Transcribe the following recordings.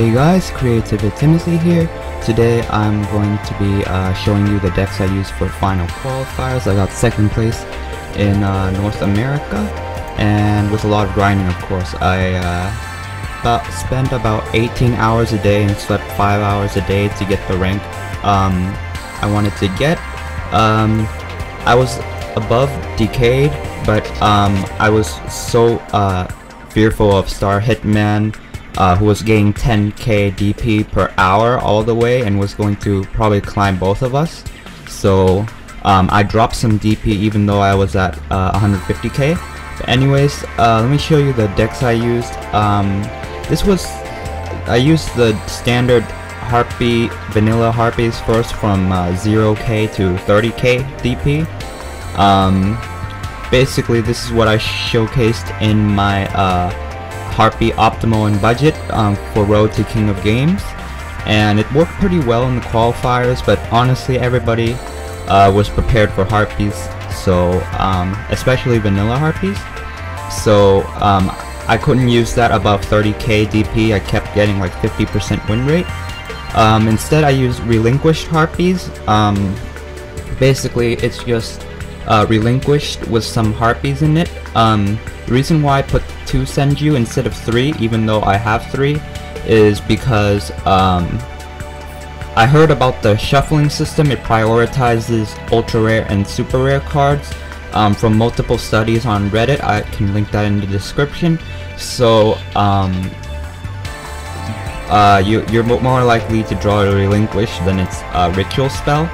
Hey guys, Creative Timothy here. Today I'm going to be showing you the decks I used for final qualifiers. I got second place in North America, and with a lot of grinding, of course. I spent about 18 hours a day and slept 5 hours a day to get the rank I wanted to get. I was above Decayed, but I was so fearful of Star Hitman, who was getting 10k DP per hour all the way and was going to probably climb both of us. So I dropped some DP even though I was at 150k. But anyways, let me show you the decks I used. I used the standard Harpie, vanilla Harpies first from 0k to 30k DP. Basically this is what I showcased in my Harpie Optimal and Budget for Road to King of Games, and it worked pretty well in the qualifiers, but honestly everybody was prepared for Harpies, so especially vanilla Harpies, so I couldn't use that above 30k DP. I kept getting like 50% win rate. Instead I used Relinquished Harpies. Basically it's just Relinquished with some Harpies in it. The reason why I put 2 Senju instead of 3, even though I have 3, is because I heard about the shuffling system. It prioritizes ultra rare and super rare cards from multiple studies on Reddit. I can link that in the description. So you're more likely to draw a Relinquish than its ritual spell.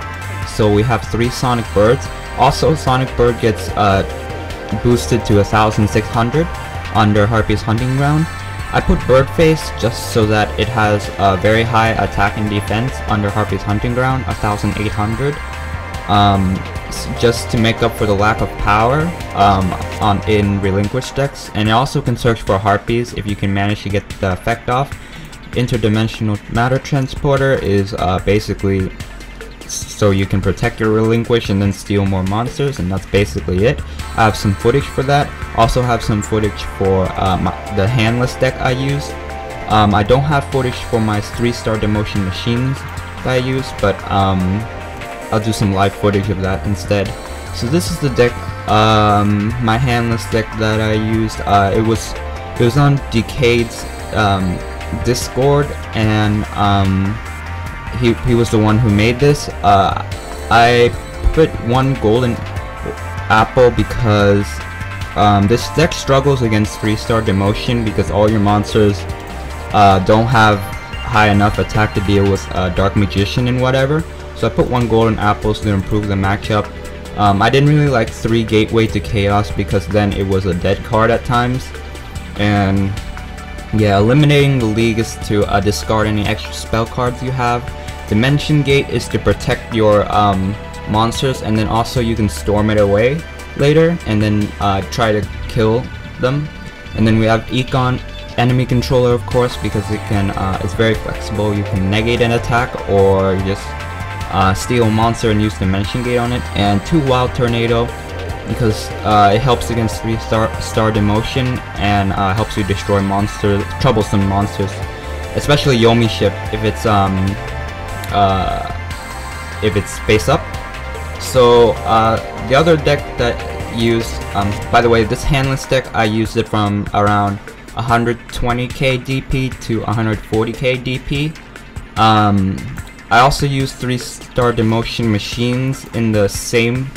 So we have 3 Sonic Birds. Also, Sonic Bird gets boosted to 1600 under Harpie's Hunting Ground. I put Bird Face just so that it has a very high attack and defense under Harpie's Hunting Ground, 1800, just to make up for the lack of power in Relinquished decks. And it also can search for Harpies if you can manage to get the effect off. Interdimensional Matter Transporter is basically so you can protect your Relinquish and then steal more monsters, and that's basically it. I have some footage for that. Also have some footage for the handless deck I use. I don't have footage for my 3-star Demotion Machines that I use, but I'll do some live footage of that instead. So this is the deck, my handless deck that I used. It was on Decade's Discord, and he was the one who made this. I put 1 golden apple because this deck struggles against 3-star Demotion because all your monsters don't have high enough attack to deal with Dark Magician and whatever. So I put 1 golden apples to improve the matchup. I didn't really like 3 Gateway to Chaos because then it was a dead card at times. And yeah, eliminating the league is to discard any extra spell cards you have. Dimension Gate is to protect your monsters, and then also you can storm it away later and then try to kill them. And then we have Econ Enemy Controller, of course, because it can it's very flexible. You can negate an attack or you just steal a monster and use Dimension Gate on it. And 2 Wild Tornado because it helps against 3-star Demotion and helps you destroy monsters, troublesome monsters, especially Yomi Ship if it's face up. So the other deck that used, by the way, this handless deck I used it from around 120k DP to 140k DP. I also used 3-star Demotion Machines in the same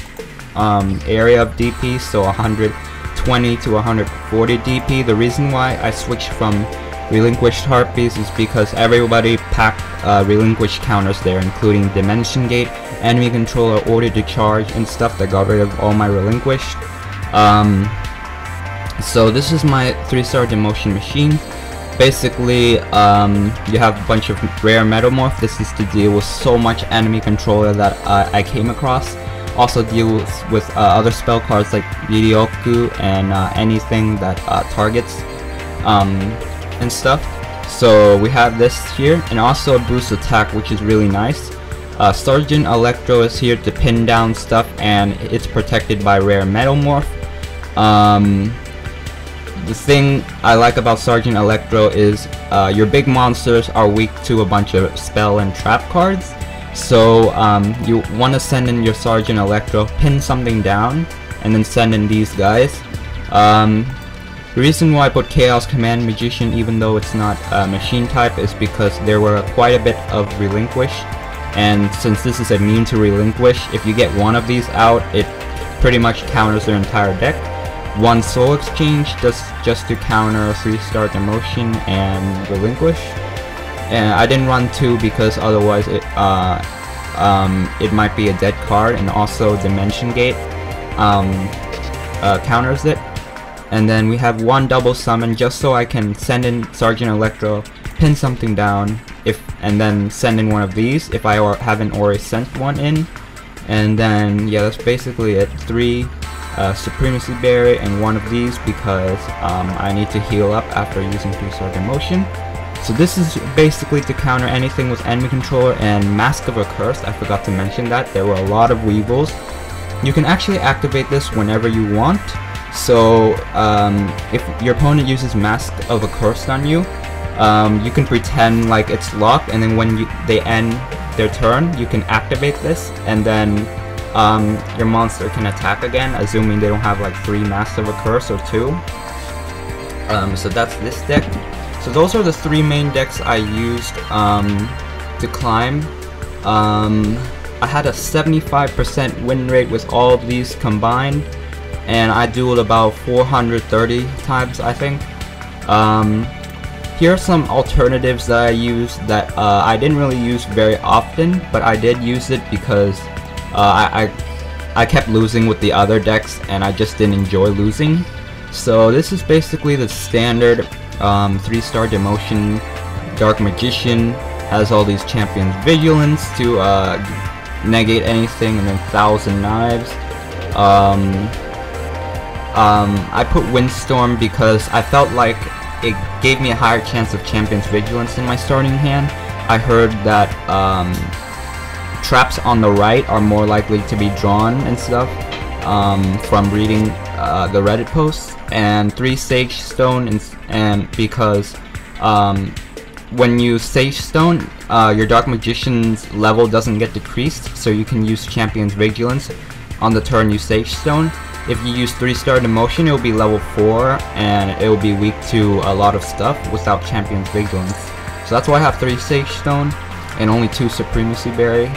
area of DP, so 120 to 140 DP. The reason why I switched from Relinquished Harpies is because everybody packed Relinquished counters there, including Dimension Gate, Enemy Controller, Order to Charge, and stuff that got rid of all my Relinquished. So this is my 3-star Demotion Machine. Basically, you have a bunch of rare Metamorph. This is to deal with so much Enemy Controller that I came across. Also deals with other spell cards like Yurioku and anything that targets and stuff. So we have this here, and also a boost attack, which is really nice. Sergeant Electro is here to pin down stuff, and it's protected by rare Metamorph. the thing I like about Sergeant Electro is your big monsters are weak to a bunch of spell and trap cards. So you want to send in your Sergeant Electro, pin something down, and then send in these guys. The reason why I put Chaos Command Magician, even though it's not a machine type, is because there were quite a bit of Relinquished, and since this is a mean to Relinquish, if you get one of these out, it pretty much counters their entire deck. One Soul Exchange just to counter 3-star Demotion and Relinquish. And I didn't run 2 because otherwise it might be a dead card, and also Dimension Gate counters it. And then we have 1 double summon just so I can send in Sergeant Electro, pin something down, and then send in one of these if I haven't already sent one in. And then yeah, that's basically it. 3 Supremacy Berry and 1 of these because I need to heal up after using 3-star Demotion. So this is basically to counter anything with enemy controller. And Mask of a Curse, I forgot to mention that. There were a lot of Weevils. You can actually activate this whenever you want. So if your opponent uses Mask of a Curse on you, you can pretend like it's locked, and then when they end their turn, you can activate this, and then your monster can attack again, assuming they don't have like 3 Masks of a Curse or 2. So that's this deck. So those are the 3 main decks I used to climb. I had a 75% win rate with all of these combined, and I dueled about 430 times, I think. Here are some alternatives that I used that I didn't really use very often, but I did use it because I kept losing with the other decks and I just didn't enjoy losing. So this is basically the standard 3-star Demotion Dark Magician. Has all these Champions Vigilance to negate anything, and then 1,000 Knives. I put Windstorm because I felt like it gave me a higher chance of Champion's Vigilance in my starting hand. I heard that traps on the right are more likely to be drawn and stuff from reading the Reddit posts, and 3 Sage Stone, and because when you Sage Stone, your Dark Magician's level doesn't get decreased, so you can use Champion's Vigilance on the turn you Sage Stone. If you use 3-star Demotion, it will be level 4, and it will be weak to a lot of stuff without Champion's Vigilance. So that's why I have 3 Sage Stone and only 2 Supremacy Berry.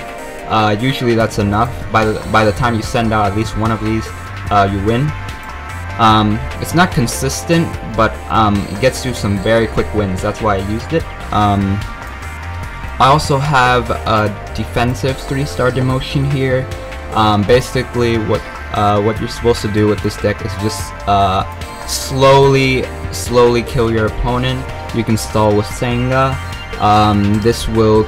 Usually that's enough. By the time you send out at least 1 of these, you win. It's not consistent, but it gets you some very quick wins. That's why I used it. I also have a defensive 3-star Demotion here. Basically what you're supposed to do with this deck is just slowly kill your opponent. You can stall with Senga. This will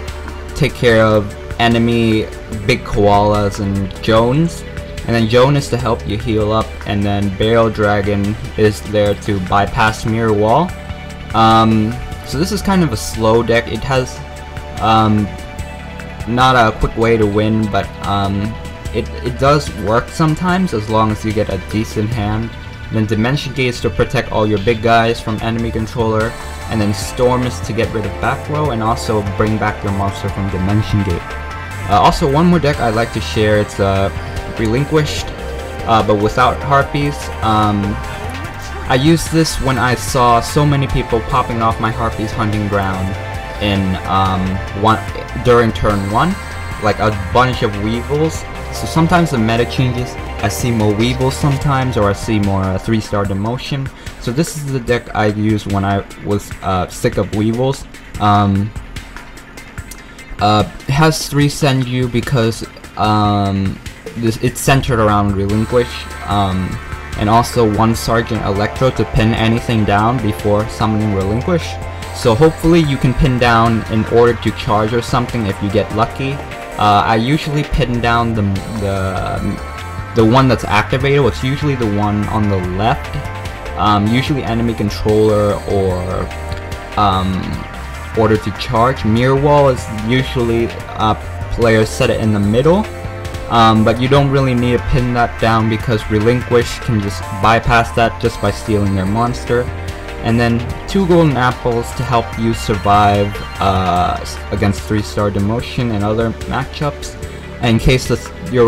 take care of enemy big koalas and Jones, and then Joan is to help you heal up, and then Barrel Dragon is there to bypass Mirror Wall. So this is kind of a slow deck. It has not a quick way to win, but it does work sometimes as long as you get a decent hand. Then Dimension Gate is to protect all your big guys from enemy controller, and then Storm is to get rid of back row and also bring back your monster from Dimension Gate. Also, one more deck I'd like to share. It's Relinquished, but without Harpies. I used this when I saw so many people popping off my Harpies Hunting Ground in during turn 1, like a bunch of Weevils. So sometimes the meta changes. I see more Weevils sometimes, or I see more 3-star Demotion. So this is the deck I used when I was sick of Weevils. It has 3 Senju because it's centered around Relinquish, and also 1 Sergeant Electro to pin anything down before summoning Relinquish. So hopefully you can pin down in order to charge or something if you get lucky. I usually pin down the one that's activated. It's usually the one on the left, usually enemy controller or order to charge. Mirror Wall is usually players set it in the middle, but you don't really need to pin that down because Relinquish can just bypass that just by stealing their monster. And then 2 golden apples to help you survive against 3-star Demotion and other matchups. In case you're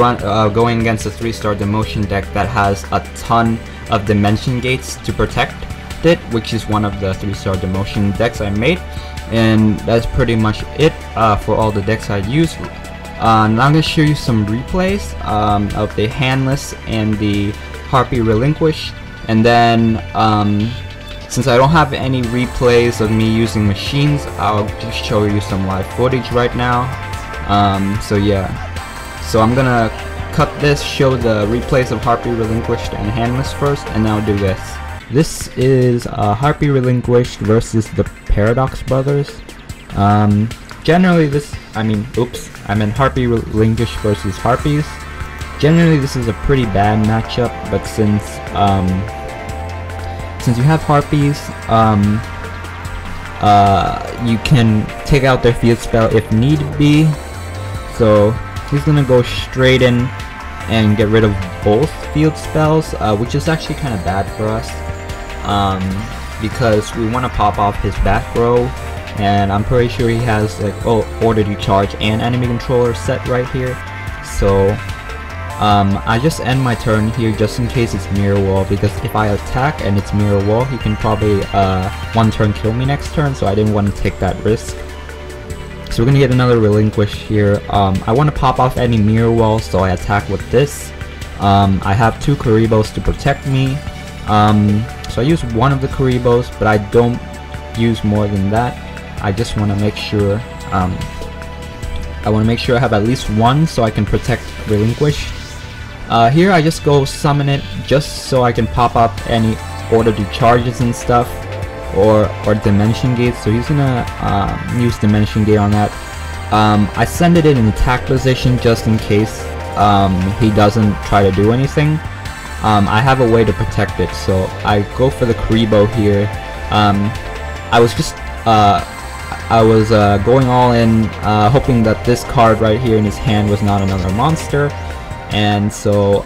going against a 3-star Demotion deck that has a ton of Dimension Gates to protect it, which is one of the 3-star Demotion decks I made. And that's pretty much it for all the decks I use. Now I'm going to show you some replays of the Handless and the Harpie Relinquished. And then since I don't have any replays of me using machines, I'll just show you some live footage right now. So yeah, so I'm gonna cut this, show the replays of Harpie Relinquished and Handless first, and then I'll do this. This is Harpie Relinquished versus the Paradox Brothers. Generally this, I mean Harpie Relinquished versus Harpies. Generally this is a pretty bad matchup, but since you have Harpies, you can take out their field spell if need be. So he's gonna go straight in and get rid of both field spells, which is actually kind of bad for us, because we want to pop off his back row, and I'm pretty sure he has like Order to Charge and Enemy Controller set right here. So I just end my turn here just in case it's Mirror Wall, because if I attack and it's Mirror Wall, he can probably 1 turn kill me next turn, so I didn't want to take that risk. So we're gonna get another Relinquish here. I want to pop off any Mirror Wall, so I attack with this. I have 2 Karibos to protect me, so I use one of the Karibos, but I don't use more than that. I just want to make sure I have at least 1 so I can protect Relinquish. Here I just go summon it just so I can pop up any Order to Charges and stuff, or Dimension Gates. So he's gonna use Dimension Gate on that. I send it in an attack position just in case he doesn't try to do anything. I have a way to protect it, so I go for the Karibo here. I was going all in, hoping that this card right here in his hand was not another monster. And so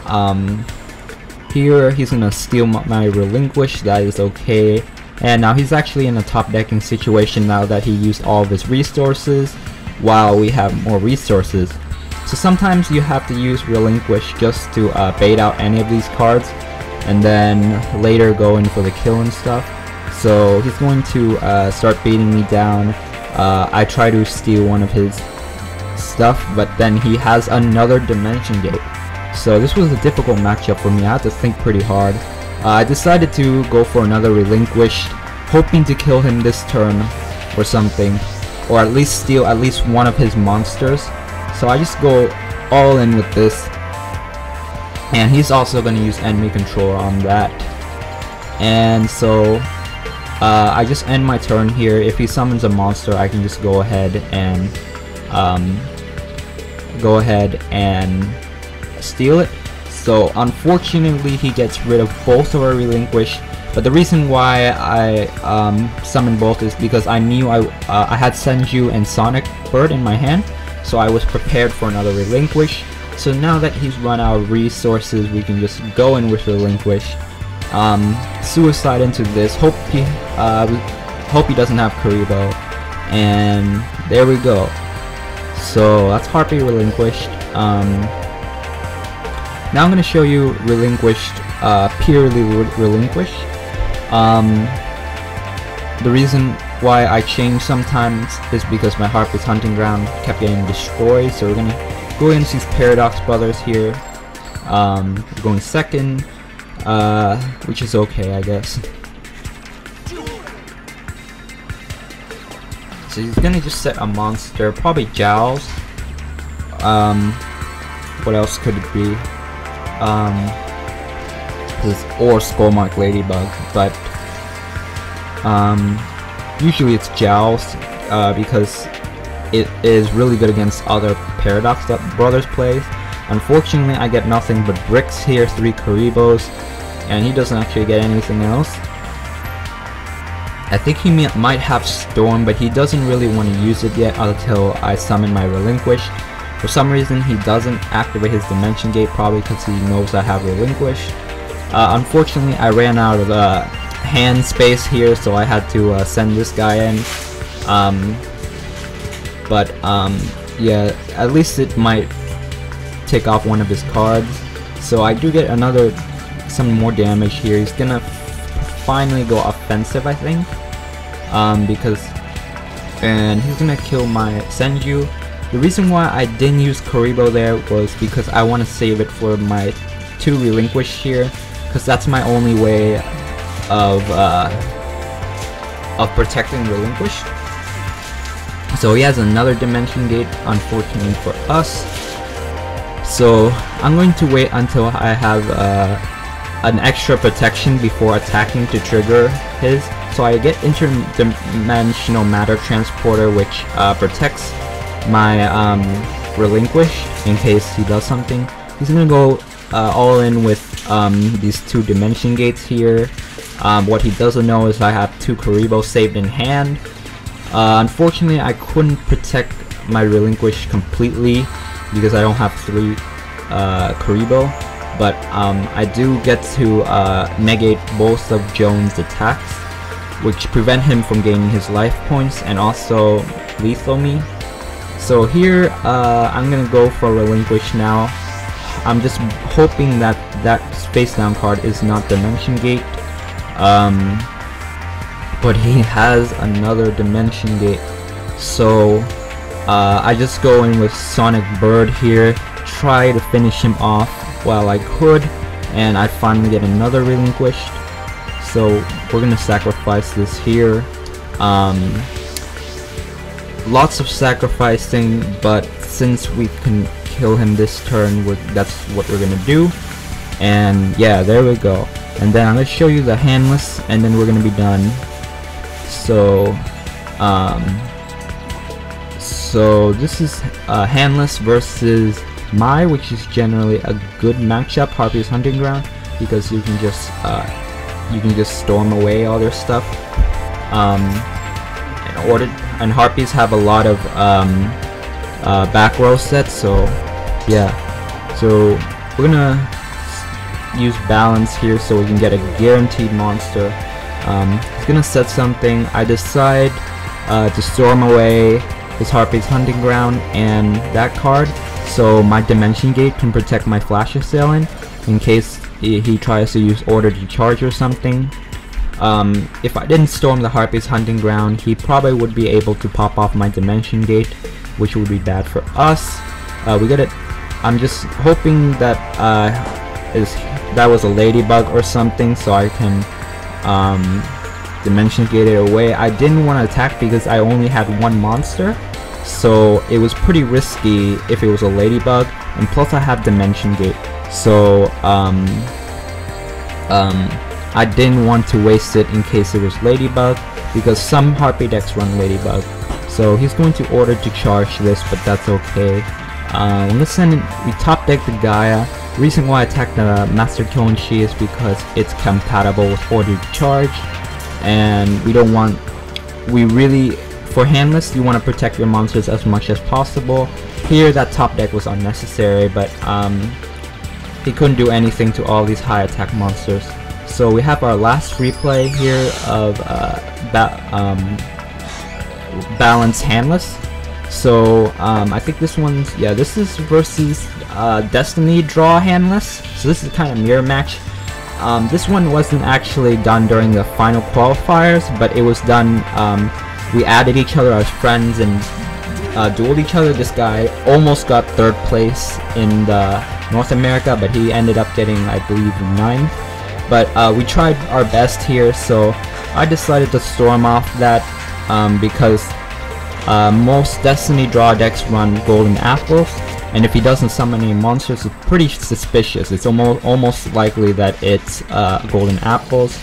here he's gonna steal my Relinquish. That is okay. And now he's actually in a top decking situation now that he used all of his resources while we have more resources. So sometimes you have to use Relinquish just to bait out any of these cards, and then later go in for the kill and stuff. So he's going to start beating me down. I try to steal one of his stuff, but then he has another Dimension Gate. So this was a difficult matchup for me. I had to think pretty hard. I decided to go for another Relinquish, hoping to kill him this turn or something, or at least steal at least one of his monsters. So I just go all in with this, and he's also going to use Enemy Controller on that. And so I just end my turn here. If he summons a monster, I can just go ahead and steal it. So unfortunately he gets rid of both of our Relinquish, but the reason why I summoned both is because I knew I had Senju and Sonic Bird in my hand, so I was prepared for another Relinquish. So now that he's run out of resources, we can just go in with Relinquish, suicide into this, hope he doesn't have Karibo, and there we go. So that's Harpie Relinquished. Now I'm going to show you Relinquished, purely Relinquished. The reason why I change sometimes is because my Harpie's Hunting Ground kept getting destroyed, so we're going to go against these Paradox Brothers here. Going second, which is okay, I guess. So he's going to just set a monster, probably Jowls. What else could it be? Or Skullmark Ladybug, but usually it's Jowls, because it is really good against other Paradox that Brothers plays. Unfortunately I get nothing but bricks here, 3 Karibos, and he doesn't actually get anything else. I think he might have Storm, but he doesn't really want to use it yet until I summon my Relinquish. For some reason he doesn't activate his Dimension Gate, probably because he knows I have Relinquished. Unfortunately I ran out of hand space here, so I had to send this guy in. Yeah, at least it might take off one of his cards. So I do get some more damage here. He's gonna finally go offensive, I think, and he's gonna kill my Senju. The reason why I didn't use Kuribo there was because I want to save it for my 2 Relinquished here, because that's my only way of protecting Relinquished. So he has another Dimension Gate, unfortunately for us. So I'm going to wait until I have an extra protection before attacking to trigger his. So I get Interdimensional Matter Transporter, which protects my Relinquished in case he does something. He's gonna go all in with these 2 Dimension Gates here. What he doesn't know is I have 2 Kuribo saved in hand. Unfortunately I couldn't protect my Relinquished completely because I don't have 3 Kuribo, but I do get to negate both of Jones' attacks, which prevent him from gaining his life points and also lethal me. So here I'm gonna go for Relinquish now. I'm just hoping that that Space Down card is not Dimension Gate, but he has another Dimension Gate, so I just go in with Sonic Bird here, try to finish him off while I could, and I finally get another Relinquished. So we're gonna sacrifice this here. Lots of sacrificing, but since we can kill him this turn, that's what we're gonna do. And yeah, there we go. And then I'm gonna show you the handless, and then we're gonna be done. So so this is handless versus Mai, which is generally a good matchup. Harpie's Hunting Ground, because you can just storm away all their stuff. And Harpies have a lot of back row sets, so yeah. So we're gonna use balance here so we can get a guaranteed monster. He's gonna set something. I decide to storm away his Harpie's Hunting Ground and that card, so my Dimension Gate can protect my Flash Assailant in case he tries to use Order to Charge or something. If I didn't storm the Harpie's Hunting Ground, he probably would be able to pop off my Dimension Gate, which would be bad for us. We get it. I'm just hoping that that was a ladybug or something, so I can Dimension Gate it away. I didn't want to attack because I only had 1 monster, so it was pretty risky if it was a ladybug, and plus I have Dimension Gate, so I didn't want to waste it in case it was ladybug, because some Harpie decks run ladybug. So he's going to Order to Charge this, but that's okay. I'm gonna send in, we top deck the Gaia. The reason why I attacked the Master Kyonshi is because it's compatible with Order to Charge, and for handless, you want to protect your monsters as much as possible. Here that top deck was unnecessary, but he couldn't do anything to all these high attack monsters. So we have our last replay here of balance handless. So I think this one's, yeah, this is versus Destiny Draw handless. So this is kind of mirror match. This one wasn't actually done during the final qualifiers, but it was done, we added each other as friends and dueled each other. This guy almost got 3rd place in the North America, but he ended up getting, I believe, 9th. But we tried our best here, so I decided to storm off that because most Destiny Draw decks run Golden Apples, and if he doesn't summon any monsters, it's pretty suspicious. It's almost likely that it's Golden Apples.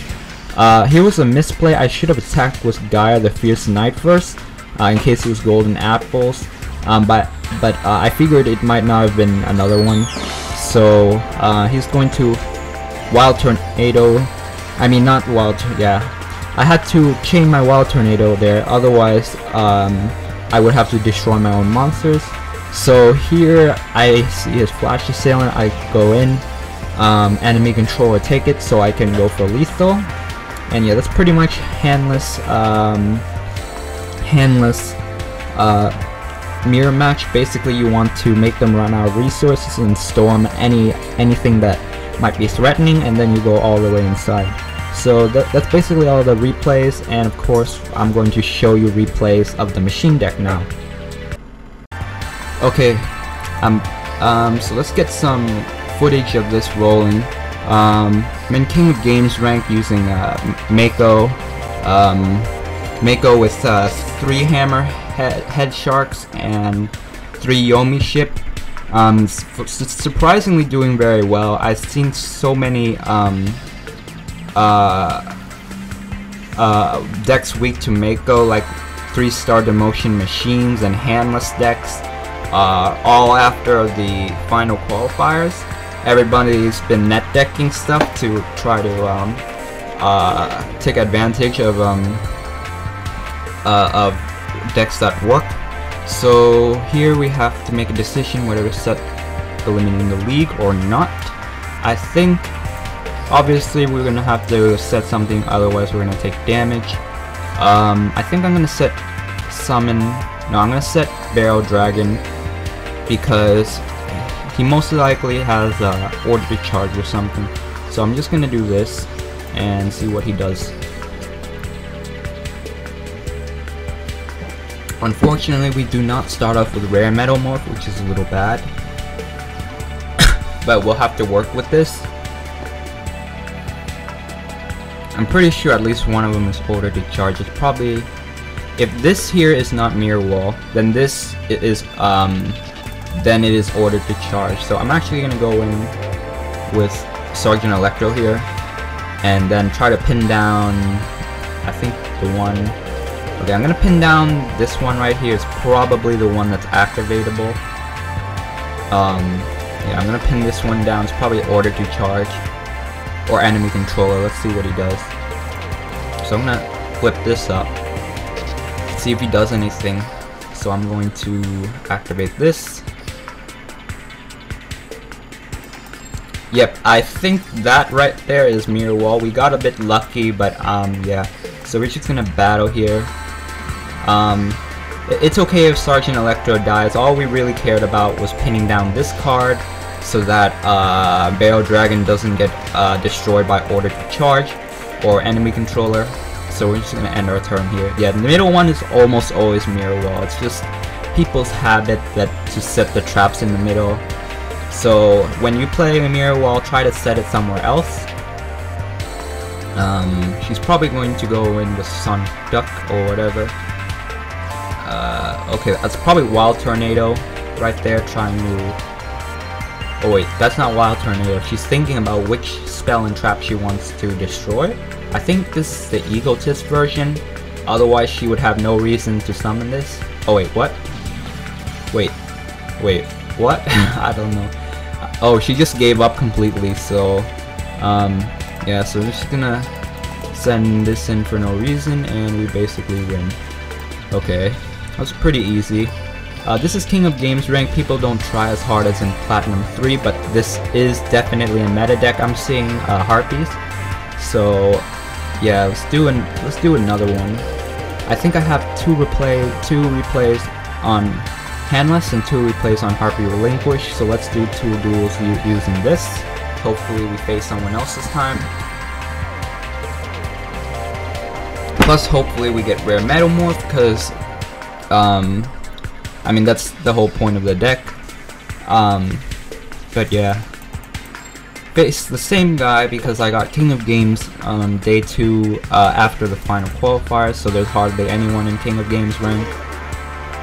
Here was a misplay. I should have attacked with Gaia the Fierce Knight first, in case it was Golden Apples, but I figured it might not have been another one. So he's going to Wild Tornado. I mean, not Wild, yeah. I had to chain my Wild Tornado there, otherwise I would have to destroy my own monsters. So here I see his Flash Assailant, I go in, enemy controller take it so I can go for lethal. And yeah, that's pretty much handless mirror match. Basically you want to make them run out of resources and storm anything that might be threatening, and then you go all the way inside. So that's basically all the replays, and of course I'm going to show you replays of the machine deck now. Okay, so let's get some footage of this rolling. I'm in King of Games rank using Mako with 3 hammer head sharks and 3 Yomi ship. Surprisingly doing very well. I've seen so many decks weak to Mako, like 3-star Demotion Machines and handless decks, all after the final qualifiers. Everybody's been net decking stuff to try to take advantage of decks that work. So here we have to make a decision whether to set eliminating the league or not. I think obviously we're gonna have to set something, otherwise we're gonna take damage. I think I'm gonna set summon. No, I'm gonna set Barrel Dragon because he most likely has order to charge or something. So I'm just gonna do this and see what he does. Unfortunately, we do not start off with Rare Metamorph, which is a little bad. But we'll have to work with this. I'm pretty sure at least one of them is ordered to charge. It's probably, if this here is not Mirror Wall, then this is then it is ordered to charge. So I'm actually gonna go in with Sergeant Electro here, and then try to pin down, I think the one. Okay, I'm gonna pin down this one right here. It's probably the one that's activatable. Yeah, I'm gonna pin this one down. It's probably ordered to charge or enemy controller. Let's see what he does. So I'm gonna flip this up, see if he does anything. So I'm going to activate this. Yep, I think that right there is Mirror Wall. We got a bit lucky, but yeah. So we're just gonna battle here. It's okay if Sergeant Electro dies. All we really cared about was pinning down this card so that Barrel Dragon doesn't get destroyed by order to charge or enemy controller. So we're just gonna end our turn here. Yeah, the middle one is almost always Mirror Wall. It's just people's habit to set the traps in the middle. So when you play a Mirror Wall, try to set it somewhere else. She's probably going to go in the Sun Duck or whatever. Okay, that's probably Wild Tornado right there, trying to... Oh wait, that's not Wild Tornado. She's thinking about which spell and trap she wants to destroy. I think this is the Egotist version. Otherwise, she would have no reason to summon this. Oh wait, what? Wait, what? I don't know. Oh, she just gave up completely, so... yeah, so we're just gonna send this in for no reason, and we basically win. Okay, that's pretty easy. This is King of Games rank. People don't try as hard as in Platinum 3, but this is definitely a meta deck. I'm seeing Harpies. So yeah, let's do another one. I think I have two replays on Handless and 2 replays on Harpie Relinquished. So let's do 2 duels using this. Hopefully we face someone else this time. Plus hopefully we get Rare Metamorph, because I mean that's the whole point of the deck. But yeah, face the same guy because I got King of Games on day 2 after the final qualifiers, so there's hardly anyone in King of Games rank.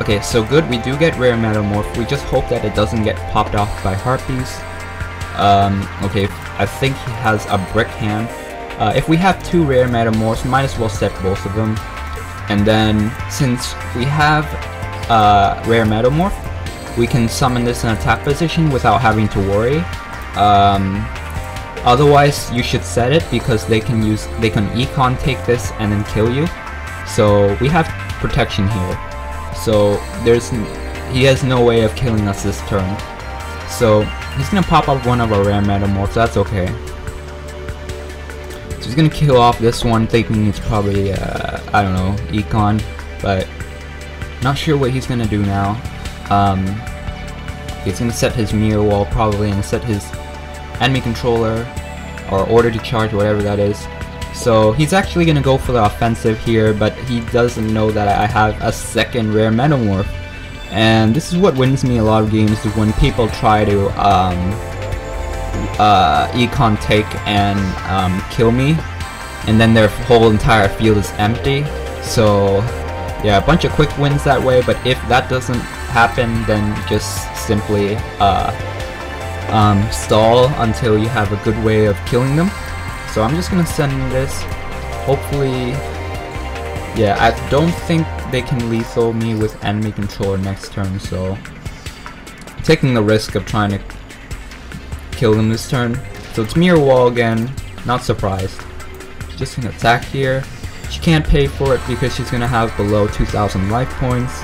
Okay, so good, we do get Rare Metamorph. We just hope that it doesn't get popped off by Harpies. Okay, I think he has a brick hand. If we have 2 Rare Metamorphs, might as well set both of them. And then, since we have Rare Metamorph, we can summon this in attack position without having to worry. Otherwise, you should set it because they can Econ take this and then kill you. So we have protection here. So there's he has no way of killing us this turn. So he's gonna pop up one of our rare metamorphs. That's okay. So he's gonna kill off this one, thinking it's probably I don't know, Econ, but not sure what he's gonna do now. He's gonna set his mirror wall probably, and set his enemy controller or order to charge, whatever that is. So he's actually gonna go for the offensive here, but he doesn't know that I have a second rare metamorph. And this is what wins me a lot of games, is when people try to econ take and kill me, and then their whole entire field is empty. So yeah, a bunch of quick wins that way, but if that doesn't happen, then just simply stall until you have a good way of killing them. So I'm just gonna send this. Hopefully, yeah, I don't think they can lethal me with enemy controller next turn, so I'm taking the risk of trying to kill them this turn. So it's mirror wall again, not surprised. She's just gonna attack here. She can't pay for it because she's gonna have below 2,000 life points.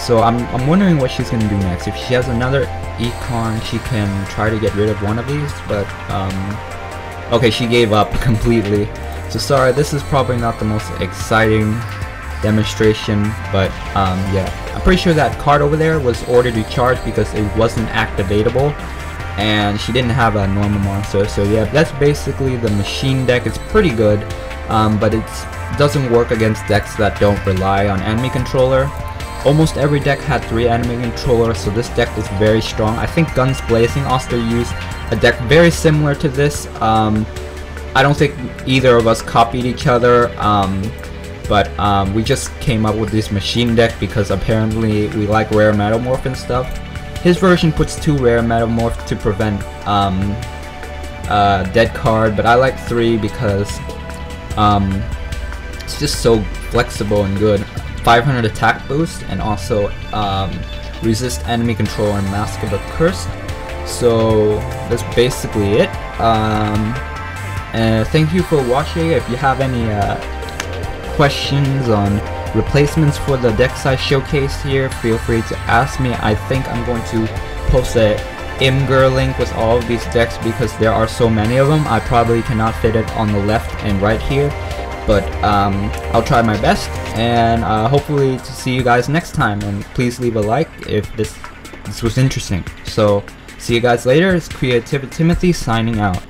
So I'm wondering what she's gonna do next. If she has another econ, she can try to get rid of one of these, but okay, she gave up completely. So sorry, this is probably not the most exciting demonstration, but yeah, I'm pretty sure that card over there was ordered to charge because it wasn't activatable, and she didn't have a normal monster. So yeah, that's basically the machine deck. It's pretty good, but it doesn't work against decks that don't rely on enemy controller. Almost every deck had 3 enemy controllers, so this deck is very strong. I think Guns Blazing also used a deck very similar to this. I don't think either of us copied each other, but we just came up with this machine deck because apparently we like rare metamorph and stuff. His version puts 2 rare metamorph to prevent dead card, but I like 3 because it's just so flexible and good. 500 attack boost, and also resist enemy control and Mask of the Cursed. So that's basically it. And thank you for watching. If you have any questions on replacements for the decks I showcased here, feel free to ask me. I think I'm going to post a Imgur link with all of these decks because there are so many of them. I probably cannot fit it on the left and right here, but I'll try my best, and hopefully to see you guys next time. And please leave a like if this was interesting. So see you guys later. It's Creative Timothy signing out.